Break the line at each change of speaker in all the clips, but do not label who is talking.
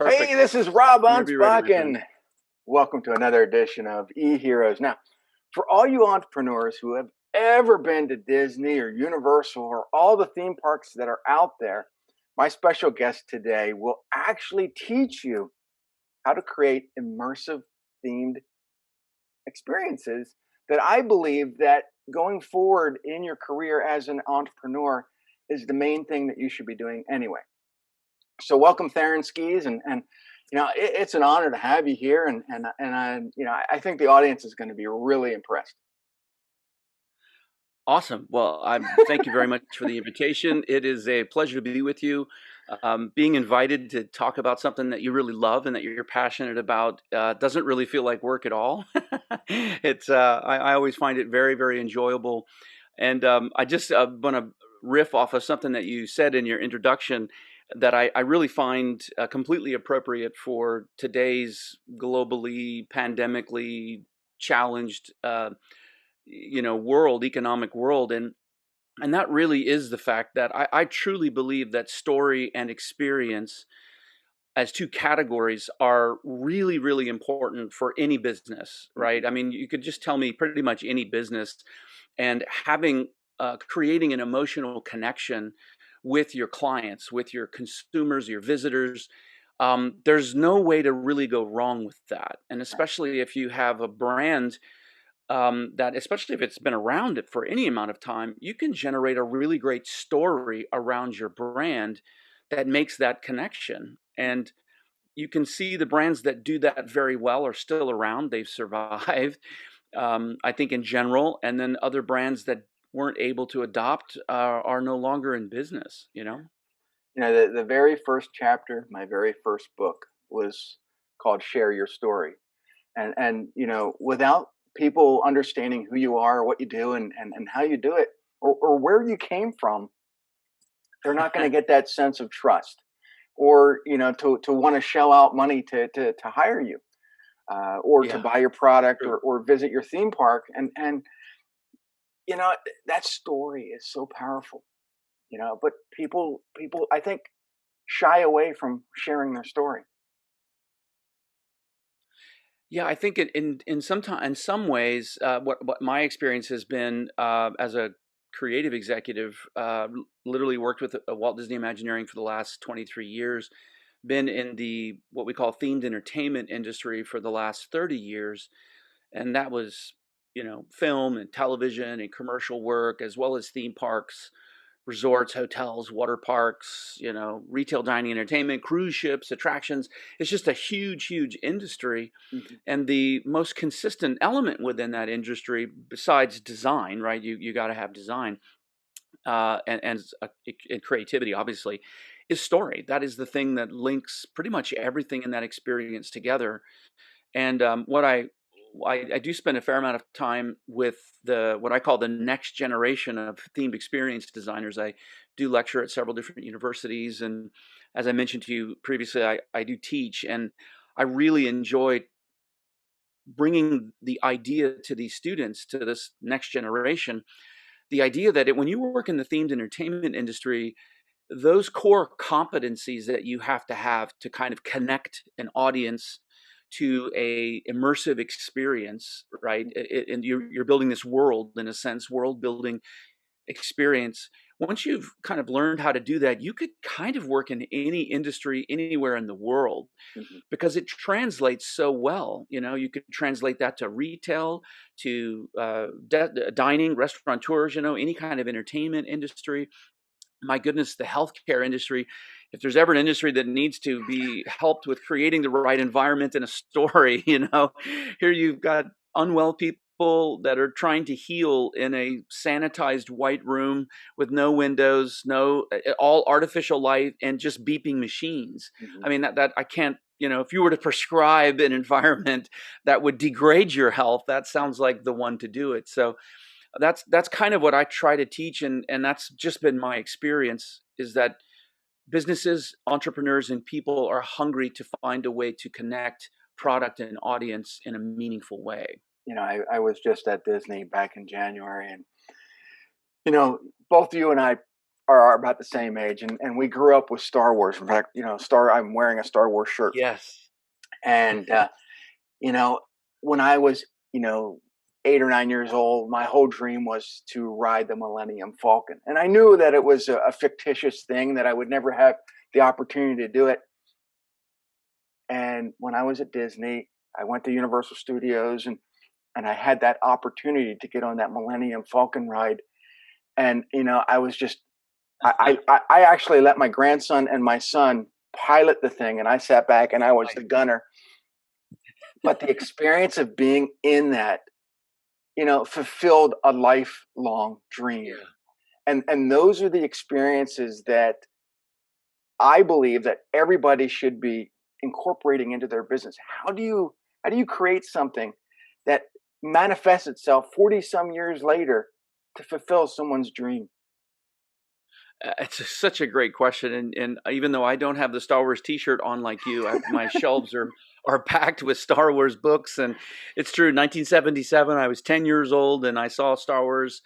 Hey,
Perfect.
this is Rob
Whenever you're ready,
Anspach,
my friend.
and welcome to another edition of eHeroes. Now, for all you entrepreneurs who have ever been to Disney or Universal or all the theme parks that are out there, my special guest today will actually teach you how to create immersive themed experiences that I believe that going forward in your career as an entrepreneur is the main thing that you should be doing anyway. So welcome, Theron Skees, and it's an honor to have you here, and I think the audience is going to be really impressed.
Awesome. Well, thank you very much for the invitation. It is a pleasure to be with you. Being invited to talk about something that you really love and that you're passionate about doesn't really feel like work at all. I always find it very, very enjoyable. And I just want to riff off of something that you said in your introduction that I really find completely appropriate for today's globally, pandemically challenged world, economic world. And that really is the fact that I truly believe that story and experience as two categories are really, really important for any business, right?
Mhm.
I mean, you could just tell me pretty much any business, and having creating an emotional connection with your clients, with your consumers, your visitors. There's no way to really go wrong with that. And
Right.
especially if you have a brand that, especially if it's been around for any amount of time, you can generate a really great story around your brand that makes that connection. And you can see the brands that do that very well are still around. They've survived, I think, in general. And then other brands that weren't able to adopt are no longer in business, you know?
The very first chapter, of my very first book was called "Share Your Story," and without people understanding who you are, what you do, and how you do it, or where you came from, they're not going to get that sense of trust, or to want to shell out money to hire you, or to
Yeah,
buy your product,
true.
or visit your theme park, and you know that story is so powerful. But people I think shy away from sharing their story.
Yeah, I think in some ways, what my experience has been as a creative executive, literally worked with Walt Disney Imagineering for the last 23 years, been in the what we call themed entertainment industry for the last 30 years, and that was film and television and commercial work as well as theme parks, resorts, hotels, water parks, retail dining, entertainment, cruise ships, attractions. It's just a huge, huge industry.
Mhm.
And the most consistent element within that industry, besides design, right? You got to have design and creativity, obviously, is story. That is the thing that links pretty much everything in that experience together. And I do spend a fair amount of time with the what I call the next generation of themed experience designers. I do lecture at several different universities, and as I mentioned to you previously, I do teach, and I really enjoy bringing the idea to these students, to this next generation, the idea that when you work in the themed entertainment industry, those core competencies that you have to kind of connect an audience to a immersive experience, right? And you're building this world, in a sense, world building experience. Once you've kind of learned how to do that, you could kind of work in any industry anywhere in the world
Mhm.
because it translates so well. You could translate that to retail, to dining, restaurateurs, any kind of entertainment industry. My goodness, the healthcare industry. If there's ever an industry that needs to be helped with creating the right environment in a story, here you've got unwell people that are trying to heal in a sanitized white room with no windows, no all artificial light and just beeping machines.
Mhm.
I mean that I can't, if you were to prescribe an environment that would degrade your health, that sounds like the one to do it. So that's kind of what I try to teach, and that's just been my experience, is that businesses, entrepreneurs, and people are hungry to find a way to connect product and audience in a meaningful way.
I was just at Disney back in January, and both you and I are about the same age, and we grew up with Star Wars. In fact, I'm wearing a Star Wars shirt,
Yes.
and you know, when I was, 8 or 9 years old, my whole dream was to ride the Millennium Falcon. And I knew that it was a fictitious thing, that I would never have the opportunity to do it. And when I was at Disney, I went to Universal Studios, and I had that opportunity to get on that Millennium Falcon ride. And, I was just, I actually let my grandson and my son pilot the thing, and I sat back and I was the gunner. But the experience of being in that, fulfilled a lifelong dream.
Yeah.
And those are the experiences that I believe that everybody should be incorporating into their business. How do you create something that manifests itself 40 some years later to fulfill someone's dream?
It's such a great question, and even though I don't have the Star Wars T-shirt on like you, my shelves are packed with Star Wars books, and it's true. 1977, I was 10 years old, and I saw Star Wars,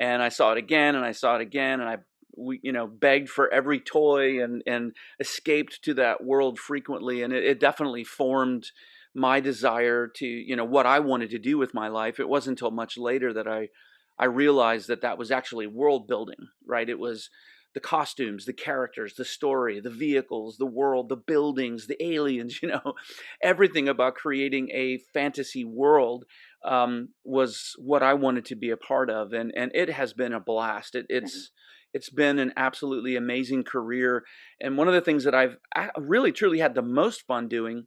and I saw it again, and I saw it again, and we begged for every toy and escaped to that world frequently, and it definitely formed my desire to what I wanted to do with my life. It wasn't until much later that I realized that that was actually world building, right? It was the costumes, the characters, the story, the vehicles, the world, the buildings, the aliens, everything about creating a fantasy world was what I wanted to be a part of. And it has been a blast.
Mhm,
It's been an absolutely amazing career. And one of the things that I really truly had the most fun doing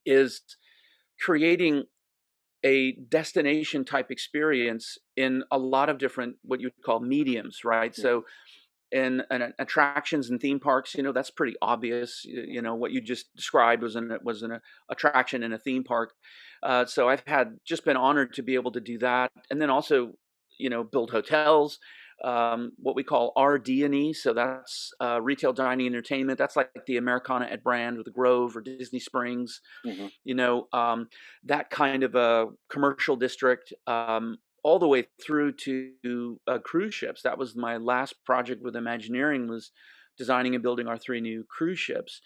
is creating a destination type experience in a lot of different what you'd call mediums, right?
mhm,
So in attractions and theme parks, that's pretty obvious. What you just described was an attraction in a theme park. So I've had just been honored to be able to do that, and then also build hotels, what we call RD&E. So that's retail dining entertainment. That's like the Americana at Brand or the Grove or Disney Springs,
mhm,
you know, um, that kind of a commercial district, all the way through to cruise ships. That was my last project with Imagineering, was designing and building our 3 new cruise ships.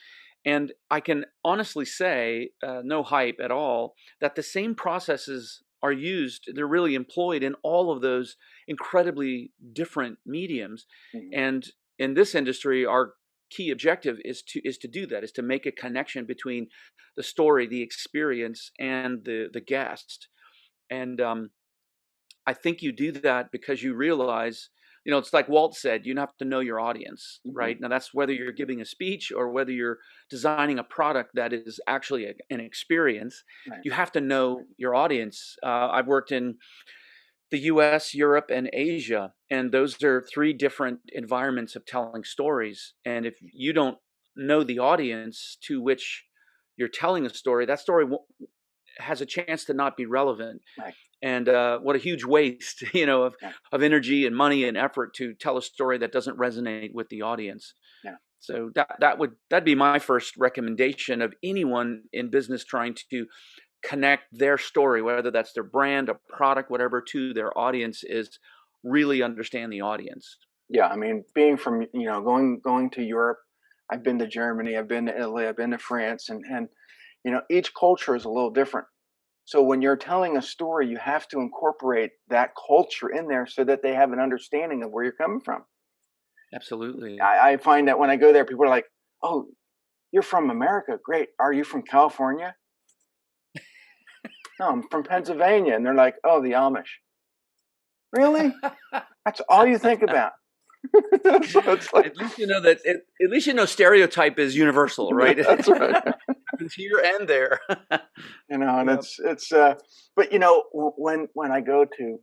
And I can honestly say, no hype at all, that the same processes are used. They're really employed in all of those incredibly different mediums.
mhm.
And in this industry, our key objective is to do that, is to make a connection between the story, the experience, and the guest. And I think you do that because you realize, it's like Walt said, you have to know your audience,
Mhm.
right? Now that's whether you're giving a speech or whether you're designing a product that is actually an experience.
Right.
You have to know your audience. I've worked in the US, Europe, and Asia, and those are 3 different environments of telling stories. And if you don't know the audience to which you're telling a story, that story has a chance to not be relevant.
Right.
And what a huge waste,
Yeah.
of energy and money and effort to tell a story that doesn't resonate with the audience.
Yeah.
So that'd be my first recommendation of anyone in business trying to connect their story, whether that's their brand, a product, whatever, to their audience, is really understand the audience.
Yeah. I mean, being from, going to Europe, I've been to Germany, I've been to Italy, I've been to France, and each culture is a little different. So when you're telling a story, you have to incorporate that culture in there so that they have an understanding of where you're coming from.
Absolutely.
I find that when I go there, people are like, "Oh, you're from America. Great. Are you from California?" "No, I'm from Pennsylvania." And they're like, "Oh, the Amish." "Really? That's all you think about?" So it's like,
At least at least stereotype is universal, right? It
that's right.
happens here and there.
And
Yep.
it's but when I go to,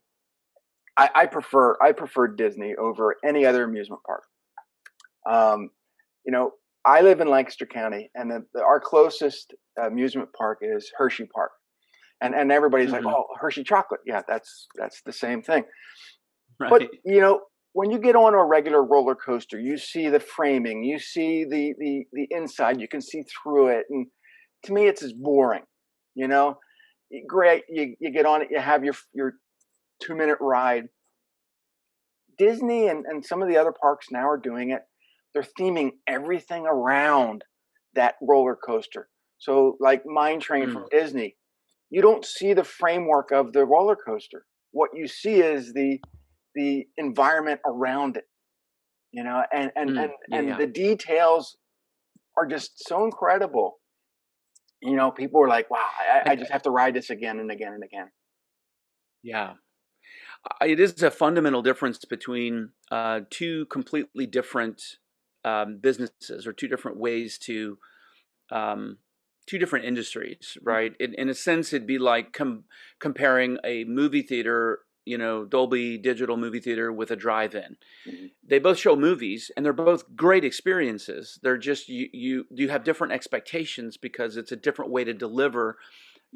I prefer Disney over any other amusement park. Um, you know, I live in Lancaster County, and our closest amusement park is Hershey Park, and everybody's like,
Mhm.
"Oh, Hershey chocolate, yeah, that's the same thing." But
Right.
when you get on a regular roller coaster, you see the framing, you see the inside, you can see through it, and to me, it's just boring. You know, Great, you get on it, you have your 2 minute ride, Disney and some of the other parks now are doing it. They're theming everything around that roller coaster. So, like Mine Train from
Mm,
Disney, you don't see the framework of the roller coaster. What you see is the environment around it, and and
yeah,
the details are just so incredible. People are like, "Wow, I
I,
just have to ride this again and again and again."
yeah. It is a fundamental difference between two completely different businesses or two different ways to um, two different industries,
Mhm,
right? In a sense, it'd be like comparing a movie theater, Dolby Digital movie theater with a drive-in.
mhm,
They both show movies, and they're both great experiences. They're just you have different expectations because it's a different way to deliver,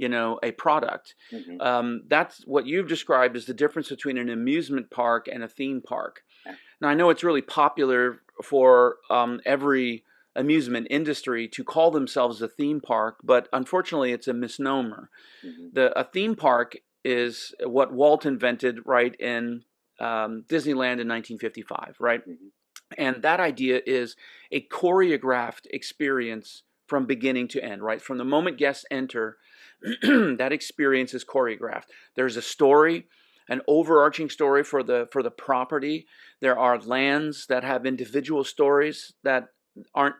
a product.
mhm,
That's what you've described as the difference between an amusement park and a theme park.
yeah,
Now, I know it's really popular for every amusement industry to call themselves a theme park, but unfortunately, it's a misnomer.
mhm,
A theme park is what Walt invented, right, in Disneyland in 1955, right?
mhm,
And that idea is a choreographed experience from beginning to end, right? From the moment guests enter, that experience is choreographed. There's a story, an overarching story for the property. There are lands that have individual stories that aren't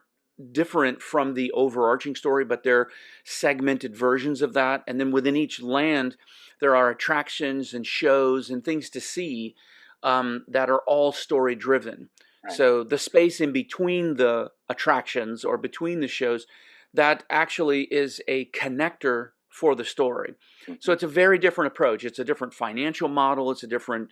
different from the overarching story, but they're segmented versions of that. And then within each land, there are attractions and shows and things to see that are all story driven.
right,
So the space in between the attractions or between the shows, that actually is a connector for the story. So
mhm,
it's a very different approach. It's a different financial model. It's a different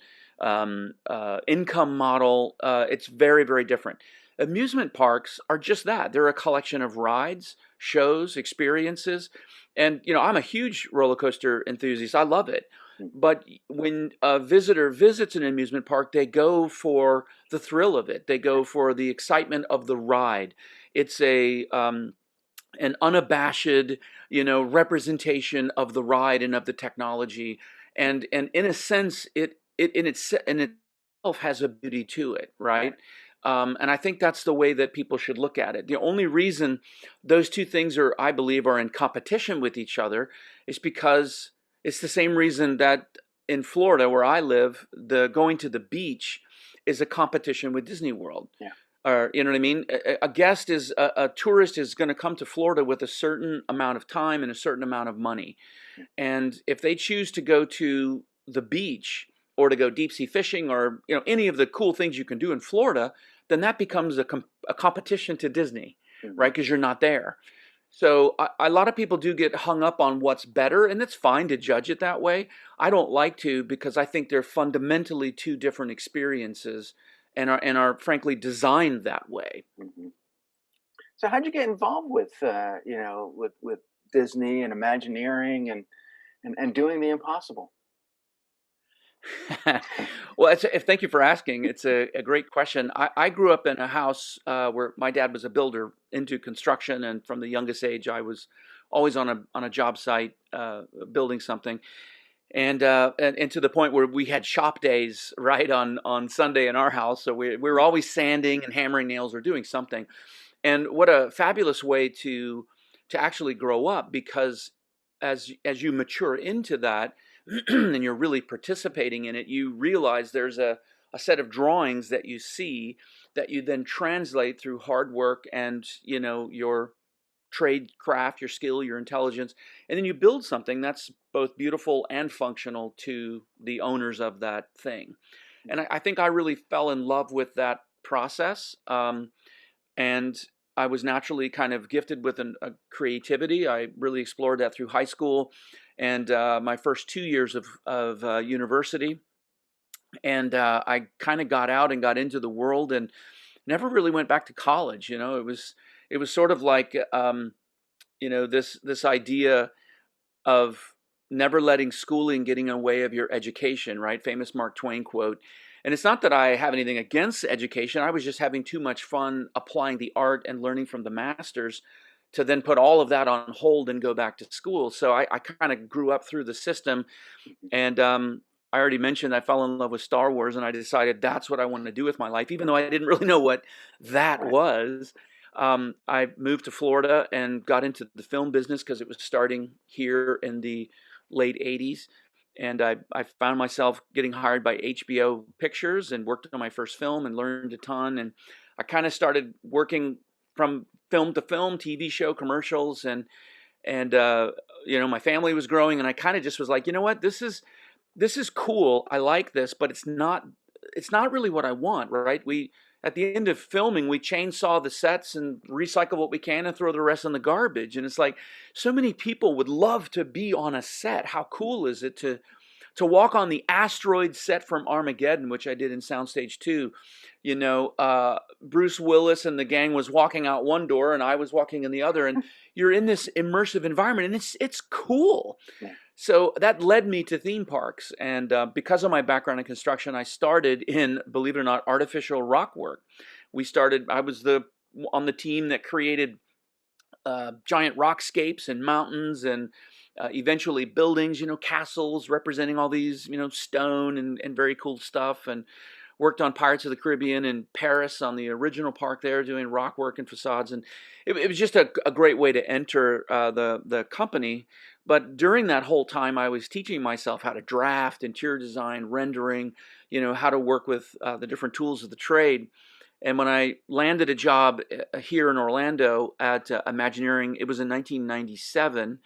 income model. It's very, very different. Amusement parks are just that. They're a collection of rides, shows, experiences. And, I'm a huge roller coaster enthusiast. I love it.
mhm,
But when a visitor visits an amusement park, they go for the thrill of it. They
yeah,
go for the excitement of the ride. It's an unabashed, representation of the ride and of the technology, and in a sense, in itself has a beauty to it,
right,
right? And I think that's the way that people should look at it. The only reason those two things I believe, are in competition with each other is because it's the same reason that in Florida, where I live, the going to the beach is a competition with Disney World,
yeah,
or you know what I mean. A tourist is going to come to Florida with a certain amount of time and a certain amount of money,
yeah,
and if they choose to go to the beach or to go deep sea fishing or any of the cool things you can do in Florida, then that becomes a competition to Disney,
mhm,
right? Because you're not there. So a lot of people do get hung up on what's better, and it's fine to judge it that way. I don't like to because I think they're fundamentally two different experiences, and are frankly designed that way.
mhm. So how'd you get involved with with Disney and Imagineering and doing the impossible?
Well, thank you for asking. It's a great question. I grew up in a house where my dad was a builder into construction, and from the youngest age, I was always on a job site building something. And to the point where we had shop days right on Sunday in our house, so we were always sanding and hammering nails or doing something. And what a fabulous way to actually grow up, because as you mature into that and you're really participating in it, you realize there's a set of drawings that you see that you then translate through hard work and your trade craft, your skill, your intelligence, and then you build something that's both beautiful and functional to the owners of that thing. And I think I really fell in love with that process. And I was naturally kind of gifted with a creativity. I really explored that through high school and my first 2 years of university. And I kind of got out and got into the world and never really went back to college. It was sort of like this idea of never letting schooling getting in the way of your education, right? Famous Mark Twain quote. And it's not that I have anything against education. I was just having too much fun applying the art and learning from the masters to then put all of that on hold and go back to school. So I kind of grew up through the system, and I already mentioned I fell in love with Star Wars, and I decided that's what I wanted to do with my life, even though I didn't really know what that
Right.
was. I moved to Florida and got into the film business because it was starting here in the late 80s. And I found myself getting hired by HBO Pictures and worked on my first film and learned a ton. And I kind of started working from film to film, TV show, commercials, and my family was growing, and I kind of just was like, you know what, this is cool. I like this, but it's not really what I want, right? We At the end of filming, we chainsaw the sets and recycle what we can and throw the rest in the garbage. And it's like so many people would love to be on a set. How cool is it to walk on the asteroid set from Armageddon, which I did in Soundstage 2. Bruce Willis and the gang was walking out one door and I was walking in the other, and you're in this immersive environment, and it's cool.
Yeah.
So that led me to theme parks, and because of my background in construction, I started in, believe it or not, artificial rock work. I was on the team that created giant rockscapes and mountains and eventually buildings, castles representing all these, stone and very cool stuff. And worked on Pirates of the Caribbean in Paris on the original park there, doing rock work and facades. And it was just a great way to enter the company. But during that whole time, I was teaching myself how to draft, interior design, rendering, how to work with the different tools of the trade. And when I landed a job here in Orlando at Imagineering, it was in 1997.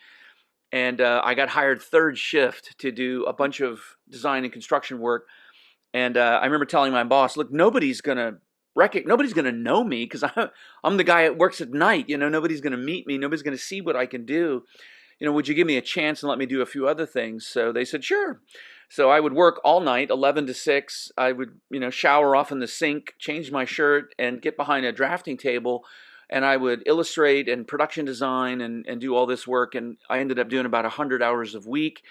And I got hired third shift to do a bunch of design and construction work. And I remember telling my boss, "Look, nobody's gonna know me because I'm the guy that works at night. Nobody's gonna meet me. Nobody's gonna see what I can do. Would you give me a chance and let me do a few other things?" So they said, "Sure." So I would work all night, 11 to 6. I would, shower off in the sink, change my shirt, and get behind a drafting table. And I would illustrate and production design and do all this work. And I ended up doing about 100 hours a week.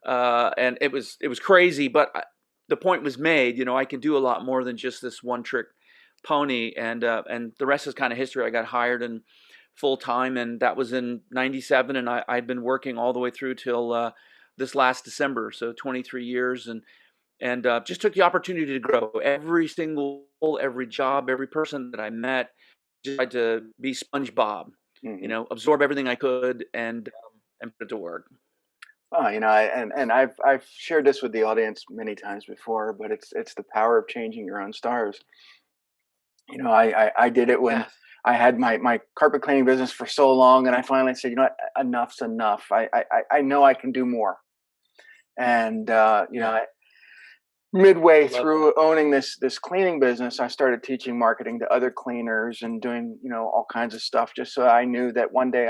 And it was crazy, but the point was made. I can do a lot more than just this one trick pony. And the rest is kind of history. I got hired and full time, and that was in '97, and I'd been working all the way through till this last December, so 23 years, and just took the opportunity to grow. Every job, every person that I met, just tried to be SpongeBob,
Hmm.
absorb everything I could and put it to work.
Oh, and I've shared this with the audience many times before, but it's the power of changing your own stars. I did it when
Yes.
I had my carpet cleaning business for so long, and I finally said, enough's enough. I know I can do more. And
Yeah.
midway
Love that.
through owning this cleaning business, I started teaching marketing to other cleaners and doing all kinds of stuff, just so I knew that one day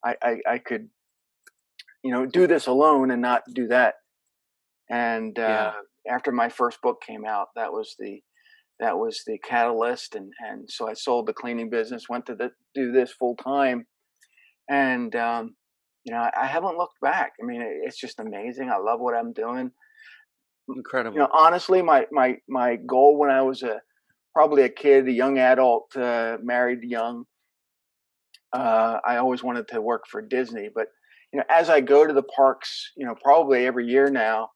I could do this alone and not do that. And
Yeah.
after my first book came out, that was the catalyst, and so I sold the cleaning business, went to do this full time, and I haven't looked back. I mean, it's just amazing. I love what I'm doing.
Incredible.
Honestly, my goal when I was probably a kid, a young adult, married young, I always wanted to work for Disney. But as I go to the parks, probably every year now,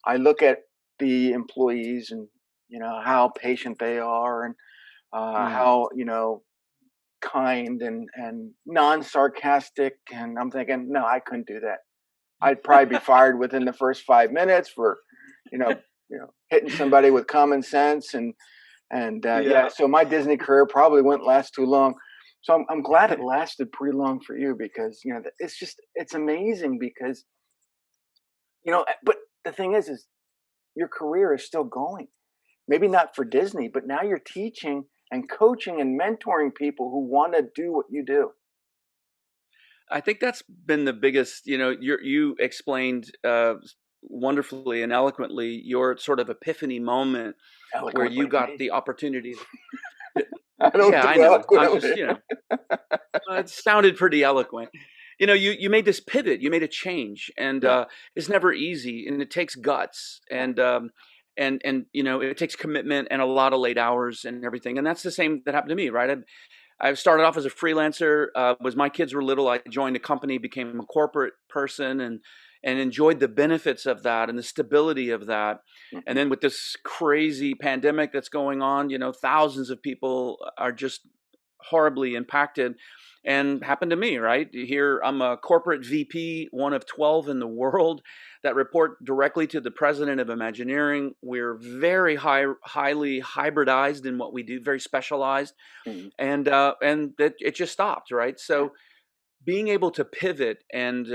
I look at the employees and how patient they are, and
Mm.
how kind and non-sarcastic, and I'm thinking, no, I couldn't do that. I'd probably be fired within the first 5 minutes for you know hitting somebody with common sense, and yeah,
Yeah.
so my Disney career probably wouldn't last too long. So I'm glad it lasted pretty long for you, because it's amazing, because but the thing is your career is still going. Maybe not for Disney, but now you're teaching and coaching and mentoring people who want to do what you do
I think that's been the biggest, you explained wonderfully and eloquently your sort of epiphany moment where you
eloquently.
got
Me,
the opportunity.
I don't
Yeah,
do
I know. I'm just,
eloquently.
it sounded pretty eloquent. You made this pivot, you made a change, and
Yeah,
it's never easy, and it takes guts,
yeah,
and it takes commitment and a lot of late hours and everything. And that's the same that happened to me, right? I started off as a freelancer. Was my kids were little, I joined a company, became a corporate person, and enjoyed the benefits of that and the stability of that. And
Mhm.
then with this crazy pandemic that's going on, thousands of people are just horribly impacted, and happened to me. Right here, I'm a corporate VP, one of 12 in the world that report directly to the president of Imagineering. We're very highly hybridized in what we do, very specialized,
Mhm.
and it just stopped. Right,
Yeah.
so being able to pivot, and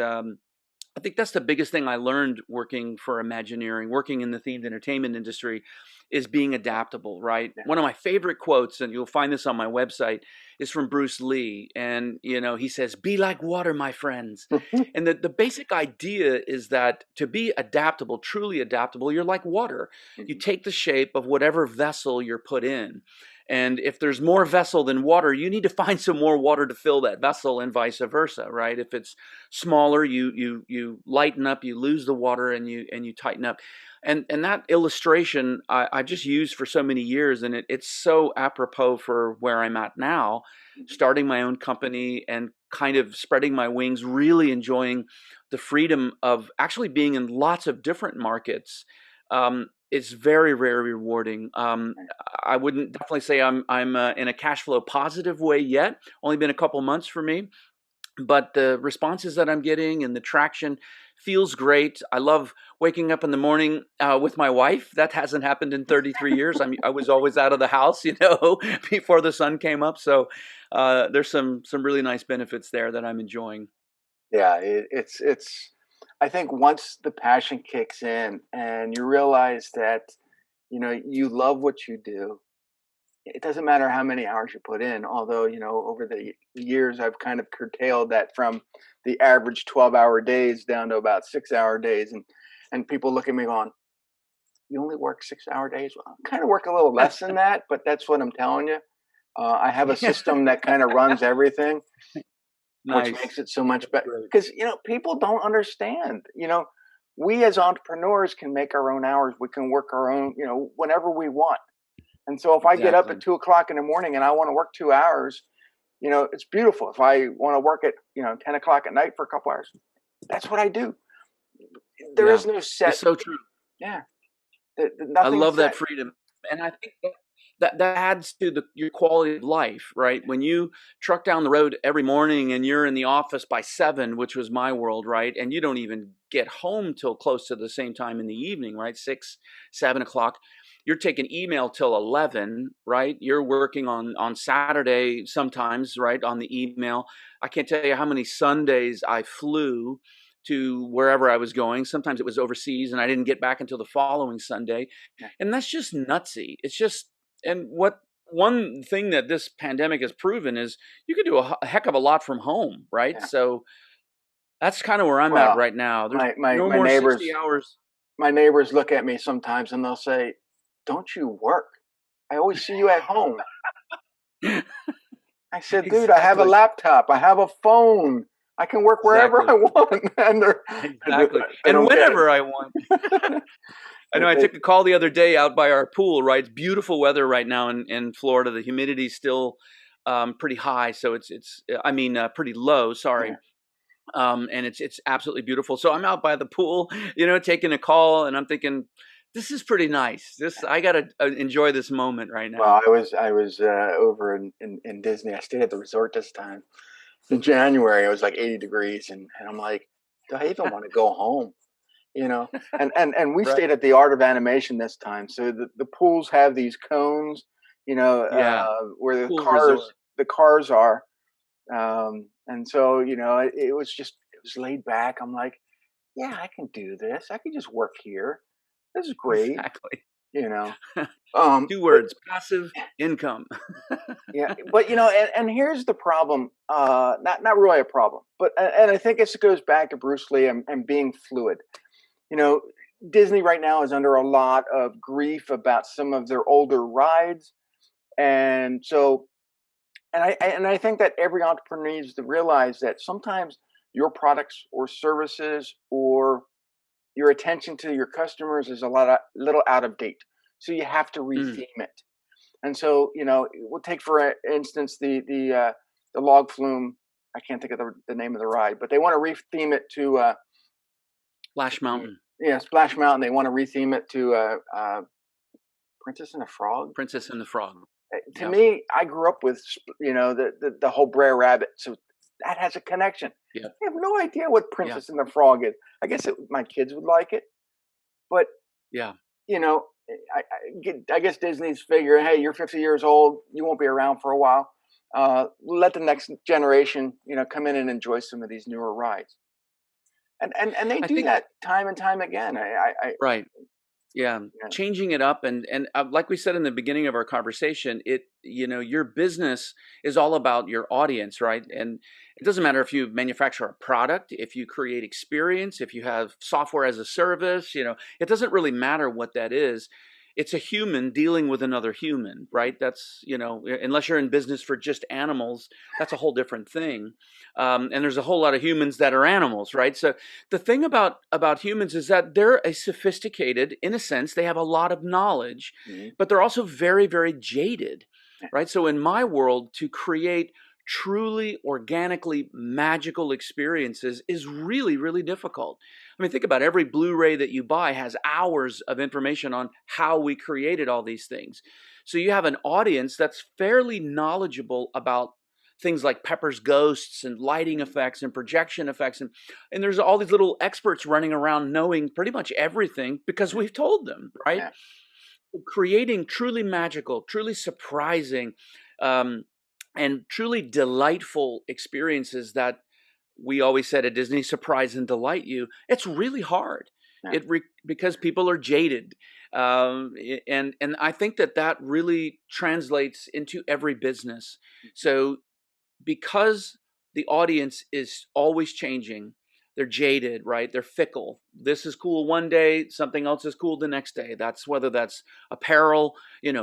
I think that's the biggest thing I learned working for Imagineering, working in the themed entertainment industry, is being adaptable, right?
Yeah.
One of my favorite quotes, and you'll find this on my website, is from Bruce Lee. And, he says, "Be like water, my friends." And the basic idea is that to be adaptable, truly adaptable, you're like water. You
Mhm.
take the shape of whatever vessel you're put in. And if there's more vessel than water, you need to find some more water to fill that vessel, and vice versa, right? If it's smaller, you lighten up, you lose the water, and you tighten up. And that illustration I've just used for so many years, and it's so apropos for where I'm at now,
Mhm.
starting my own company and kind of spreading my wings, really enjoying the freedom of actually being in lots of different markets. It's very, very rewarding.
Right.
I wouldn't definitely say I'm in a cash flow positive way yet. Only been a couple months for me, but the responses that I'm getting and the traction feels great. I love waking up in the morning with my wife. That hasn't happened in 33 years. I was always out of the house, before the sun came up. So there's some really nice benefits there that I'm enjoying.
Yeah, it's. I think once the passion kicks in and you realize that you love what you do, it doesn't matter how many hours you put in. Although over the years I've kind of curtailed that from the average 12-hour days down to about 6-hour days, and people look at me going, "You only work 6-hour days?" Well, I kind of work a little less than that, but that's what I'm telling you. I have a system that kind of runs everything, which
Nice.
makes it so much
That's
better.
great.
Because people don't understand. We as
Yeah,
entrepreneurs can make our own hours. We can work our own, whenever we want. And so if I get up at
exactly.
2 o'clock in the morning and I want to work 2 hours, it's beautiful. If I want to work at 10 o'clock at night for a couple hours, that's what I do. There
Yeah,
is no
it's
set.
so true.
Yeah,
I
nothing's
love that
set.
freedom, and I think that adds to your quality of life, right? When you truck down the road every morning and you're in the office by 7, which was my world, right? And you don't even get home till close to the same time in the evening, right? 6, 7 o'clock. You're taking email till 11, right? You're working on Saturday sometimes, right? On the email. I can't tell you how many Sundays I flew to wherever I was going. Sometimes it was overseas and I didn't get back until the following Sunday.
Yeah,
And that's just nutsy. It's just, and what one thing that this pandemic has proven is you can do a heck of a lot from home, right?
yeah.
So that's kind of where I'm at
Well,
right now. There's
my my
no
my
more 60
neighbors
hours.
my neighbors look at me sometimes and they'll say, "Don't you work? I always see you at home." I said, "Dude, I have a
Exactly.
laptop. I have a phone. I can work wherever I
Exactly.
want." And
Exactly.
they
And
don't get it.
whenever I want. I know I
They
took a call the other day out by our pool, right? It's beautiful weather right now in Florida. The humidity's still pretty high, so pretty low. Sorry,
yeah,
and it's absolutely beautiful. So I'm out by the pool, taking a call, and I'm thinking, this is pretty nice. This
yeah.
I gotta enjoy this moment right
Well,
now.
I was over in Disney. I stayed at the resort this time. In January, it was like 80 degrees, and I'm like, "Do I even want to go home?" You know? And we
Right?
stayed at the Art of Animation this time. So the pools have these cones,
Yeah.
where
Pool resort.
the cars are. And so, it was laid back. I'm like, yeah, I can do this. I can just work here. This is great,
Exactly.
you know.
2
But
words: passive income.
yeah, but and here's the problem. Not really a problem, but and I think it goes back to Bruce Lee and being fluid. You know, Disney right now is under a lot of grief about some of their older rides, and so and I think that every entrepreneur needs to realize that sometimes your products or services or your attention to your customers is little out of date. So you have to
Mm,
retheme it. And so, we'll take for instance the log flume. I can't think of the name of the ride, but they want to retheme it to
Splash Mountain,
yeah, Splash Mountain. They want to retheme it to Princess and the Frog.
Princess and the Frog.
To
Yep,
me, I grew up with the whole Brer Rabbit, so that has a connection.
yep,
I have no idea what
yeah,
Princess and the Frog is. I guess my kids would like it, but
yeah.
you know, I guess Disney's figuring, hey, you're 50 years old, you won't be around for a while. Let the next generation, come in and enjoy some of these newer rides, and they
I
do
think
that time and time again.
right. Yeah,
Yeah.
changing it up and like we said in the beginning of our conversation, your business is all about your audience, right? And it doesn't matter if you manufacture a product, if you create experience, if you have software as a service, it doesn't really matter what that is. It's a human dealing with another human, right? That's, unless you're in business for just animals, that's a whole different thing. And there's a whole lot of humans that are animals, right? So the thing about humans is that they're a sophisticated, in a sense, they have a lot of knowledge,
Mhm.
but they're also very, very jaded, right? So in my world, to create truly organically magical experiences is really, really difficult. I mean, think about it. Every Blu-ray that you buy has hours of information on how we created all these things. So you have an audience that's fairly knowledgeable about things like Pepper's ghosts and lighting effects and projection effects, and there's all these little experts running around knowing pretty much everything because we've told them, right?
Yeah.
Creating truly magical, truly surprising, um, and truly delightful experiences that we always said at Disney, surprise and delight you. It's really hard.
Yeah.
Because people are jaded, and I think that really translates into every business. So because the audience is always changing, they're jaded, right? They're fickle. This is cool one day, something else is cool the next day. That's whether that's apparel,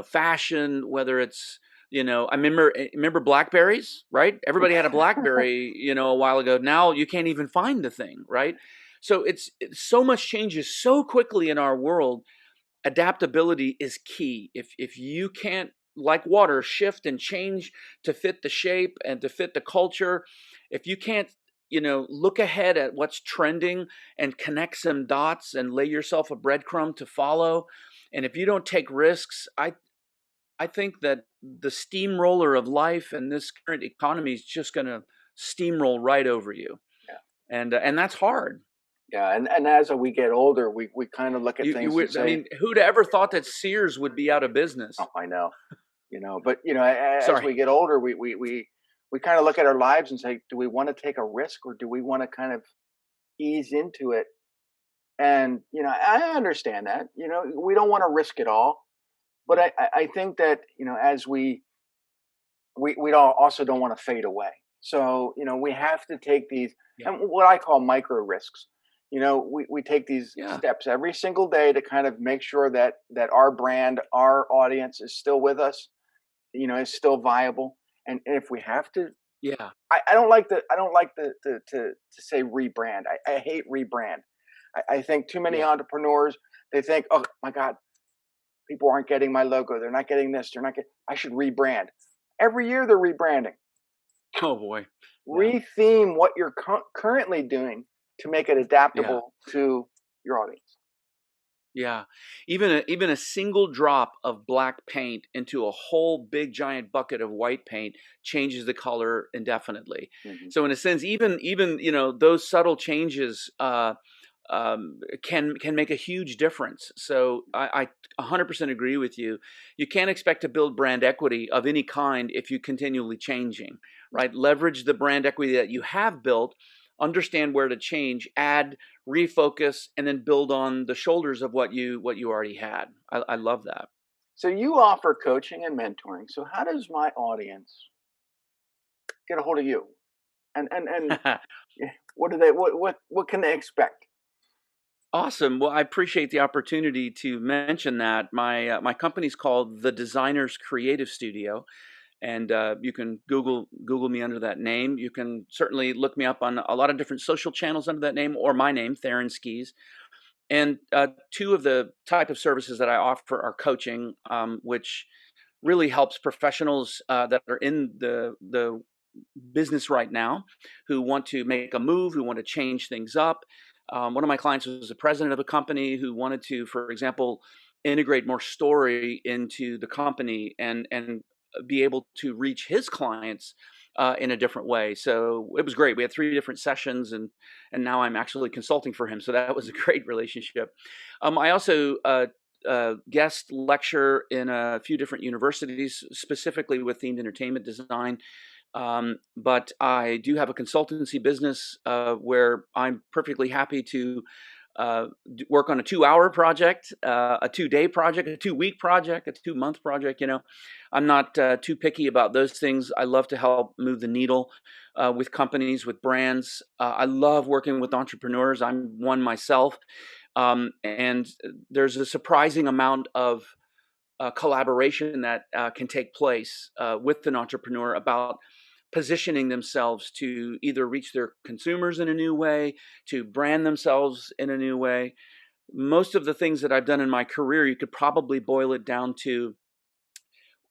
fashion, whether it's, I remember Blackberries, right? Everybody had a Blackberry, a while ago. Now you can't even find the thing, right? So it's so much changes so quickly in our world. Adaptability is key. If you can't, like water, shift and change to fit the shape and to fit the culture, if you can't, look ahead at what's trending and connect some dots and lay yourself a breadcrumb to follow, and if you don't take risks, I think that the steamroller of life and this current economy is just going to steamroll right over you,
Yeah.
and that's hard.
Yeah. And as we get older, we kind of look at
You
things and
would, I
say,
mean, who'd ever thought that Sears would be out of business?
oh, I know, but as
Sorry.
we get older, we kind of look at our lives and say, do we want to take a risk, or do we want to kind of ease into it? And I understand that. We don't want to risk it all, but
Yeah.
I think that as we don't also don't want to fade away. So we have to take these,
Yeah.
and what I call micro risks. We take these
Yeah.
steps every single day to kind of make sure that our brand, our audience is still with us, is still viable. And if we have to,
Yeah.
I don't like to say rebrand. I hate rebrand. I think too many
Yeah.
entrepreneurs, they think, oh my God, people aren't getting my logo. They're not getting this. They're not getting. I should rebrand. Every year they're rebranding.
Oh boy. Yeah.
Retheme what you're currently doing to make it
Yeah.
adaptable to your audience.
Yeah. Even a single drop of black paint into a whole big giant bucket of white paint changes the color indefinitely.
Hmm.
So in a sense, even those subtle changes can make a huge difference. So I 100% agree with you. You can't expect to build brand equity of any kind if you continually changing, right? Leverage the brand equity that you have built, understand where to change, add, refocus, and then build on the shoulders of what you already had. I love that.
So you offer coaching and mentoring. So how does my audience get a hold of you? And what do they what can they expect?
Awesome. Well, I appreciate the opportunity to mention that. My company's called The Designers Creative Studio, and you can Google me under that name. You can certainly look me up on a lot of different social channels under that name, or my name, Theron Skees. And two of the type of services that I offer are coaching, which really helps professionals that are in the business right now who want to make a move, who want to change things up. One of my clients was the president of a company who wanted to, for example, integrate more story into the company and be able to reach his clients in a different way. So it was great. We had 3 different sessions, and now I'm actually consulting for him. So that was a great relationship. I also guest lecture in a few different universities, specifically with themed entertainment design. But I do have a consultancy business where I'm perfectly happy to work on a 2-hour project, a 2-day project, a 2-week project, a 2-month project. I'm not too picky about those things. I love to help move the needle with companies, with brands. I love working with entrepreneurs. I'm one myself. And there's a surprising amount of collaboration that can take place with an entrepreneur about positioning themselves to either reach their consumers in a new way, to brand themselves in a new way. Most of the things that I've done in my career, you could probably boil it down to,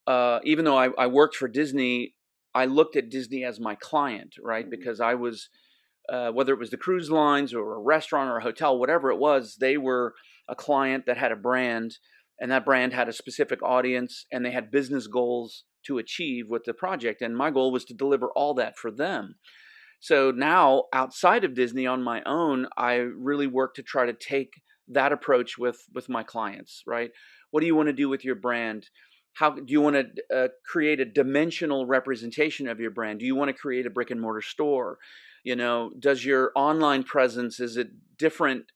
even though I worked for Disney, I looked at Disney as my client, right?
Mhm.
Because I was, whether it was the cruise lines or a restaurant or a hotel, whatever it was, they were a client that had a brand, and that brand had a specific audience, and they had business goals to achieve with the project. And my goal was to deliver all that for them. So now, outside of Disney on my own, I really work to try to take that approach with my clients, right? What do you want to do with your brand? How do you want to create a dimensional representation of your brand? Do you want to create a brick and mortar store? Does your online presence, is it different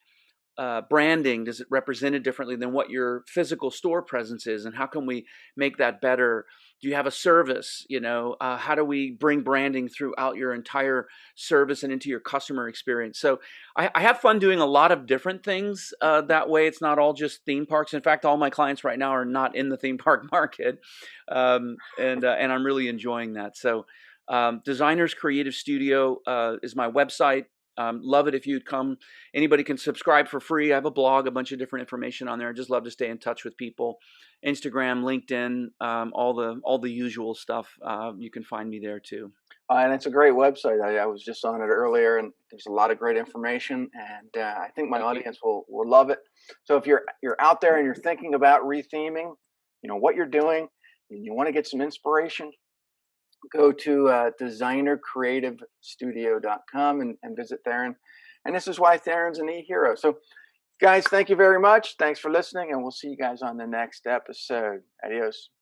branding? Does it represent it differently than what your physical store presence is? And how can we make that better? Do you have a service? How do we bring branding throughout your entire service and into your customer experience? So I have fun doing a lot of different things that way. It's not all just theme parks. In fact, all my clients right now are not in the theme park market, and I'm really enjoying that. So Designers Creative Studio is my website. Love it if you'd come. Anybody can subscribe for free. I have a blog, a bunch of different information on there. I just love to stay in touch with people. Instagram, LinkedIn, all the usual stuff. You can find me there too.
And it's a great website. I was just on it earlier, and there's a lot of great information, and I think my
Thank you.
audience will love it. So if you're out there and you're thinking about retheming, what you're doing, and you want to get some inspiration, go to designercreativestudio.com and visit Theron. And this is why Theron's an e-hero. So, guys, thank you very much. Thanks for listening, and we'll see you guys on the next episode. Adios.